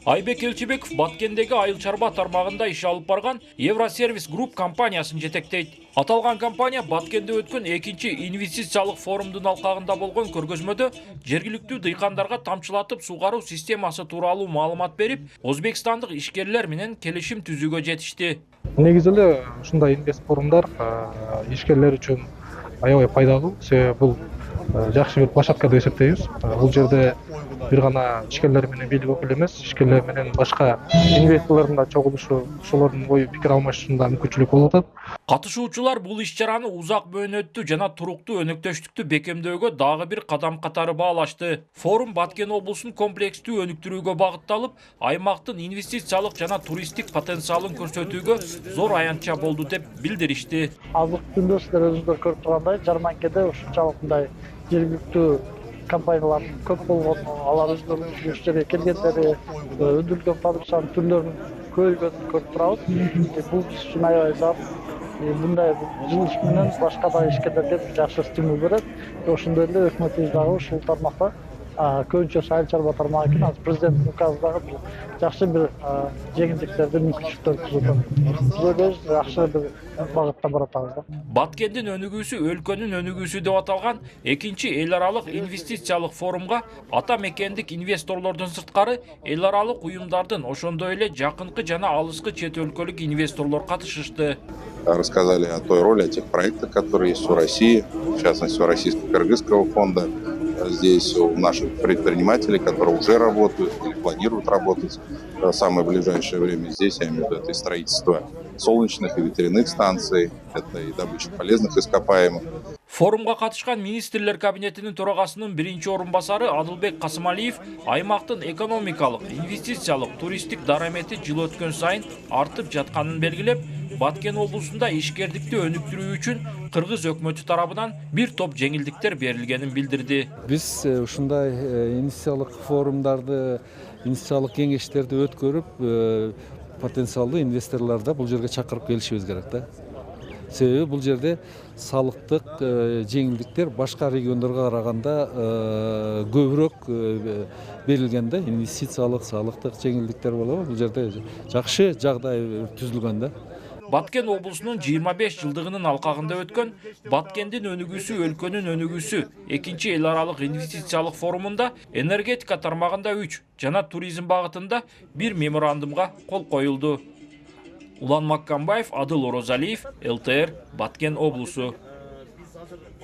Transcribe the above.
Айбек Элчебеков Баткендеги айыл чарба тармагында иш алып барган Евросервис Групп компаниясын жетектейт. Аталган компания Баткенде өткөн экинчи инвестициялык форумдун алкагында болгон көргөзмөдө жергиликтүү дыйкандарга тамчылатып сугаруу системасы тууралуу маалымат берип, Өзбекстандык ишкерлер менен келишим түзүүгө жетишти. Негизи эле ушундай инвест форумдар ишкерлер үчүн аябай пайдалуу. Себеби бул жакшы бир площадка деп эсептейбиз. Бул жерде бир гана ишкерлер менен бийлик өкүлү эмес, ишкерлер менен башка инвесторлордун да чогулушу, ошолордун ою пикир алмашуусунда мүмкүнчүлүк болуп атат. Катышуучулар бул иш-чараны узак мөөнөттүү жана туруктуу өнөктөштүктү бекемдөөгө дагы бир кадам катары баалашты. Форум Баткен облусун комплекстүү өнүктүрүүгө багытталып, аймактын инвестициялык жана туристтик потенциалын көрсөтүүгө зор аянтча болду деп билдиришти. Азыркы күндө сиздер өзүңүздөр көрүп тургандай, Жарманкеде ушунчалык мындай жергиликтүү компаниялардын көп болгону, алар өздөрүнүн жуш жерге келгендери, өндүрүлгөн продукциянын түрлөрүнүн көбөйгөнүн көрүп турабыз. Бул биз үчүн аябай зарыл. Мындай жылыш менен башка да ишкерлерге жакшы стимул берет. Ошондой эле өкмөтүбүз дагы ушул тармакта көбүнчө айыл чарба тармагы экен, азыр президенттин указы дагы жакшы бир жеңилдиктерди, мүмкүнчүлүктөрдү түзүп атат. Биз ойлойбуз, жакшы бир багытта баратабыз. Баткендин өнүгүүсү өлкөнүн өнүгүүсү деп аталган экинчи эл аралык инвестициялык форумга ата мекендик инвесторлордун сырткары эл аралык уюмдардын, ошондой эле жакынкы жана алыскы чет өлкөлүк инвесторлор катышышты. Рассказали о той роли, о тех проектах, которые есть у России, в частности у Российско-Кыргызского фонда. Здесь у наших предпринимателей, которые уже работают или планируют работать в самое ближайшее время. Здесь, я имею в виду, это и строительство солнечных и ветряных станций, это и добыча полезных ископаемых. Форумга катышкан министрлер кабинетинин төрагасынын биринчи орун басары Адылбек Касымалиев аймактын экономикалык, инвестициялык, туристтик дарамети жыл өткөн сайын артып жатканын белгилеп, Баткен облусунда ишкердикти өнүктүрүү үчүн Кыргыз өкмөтү тарабынан бир топ жеңилдиктер берилгенин билдирди. Биз ушундай инвестициялык форумдарды, инвестициялык кеңештерди өткөрүп, потенциалдуу инвесторлорду бул жерге чакырып келишибиз керек да. Себеби бул жерде салыктык жеңилдиктер башка региондорго караганда көбүрөөк берилген да, инвестициялык, салыктык жеңилдиктер болобу. Бул жерде жакшы жагдай түзүлгөн да. Баткен облусунун 25 жылдыгынын алкагында өткөн Баткендин өнүгүүсү өлкөнүн өнүгүүсү экинчи эл аралык инвестициялык форумунда энергетика тармагында 3 жана туризм багытында 1 меморандумга кол коюлду. Улан Маккамбаев, Адыл Орозалиев, ЛТР, Баткен облусу.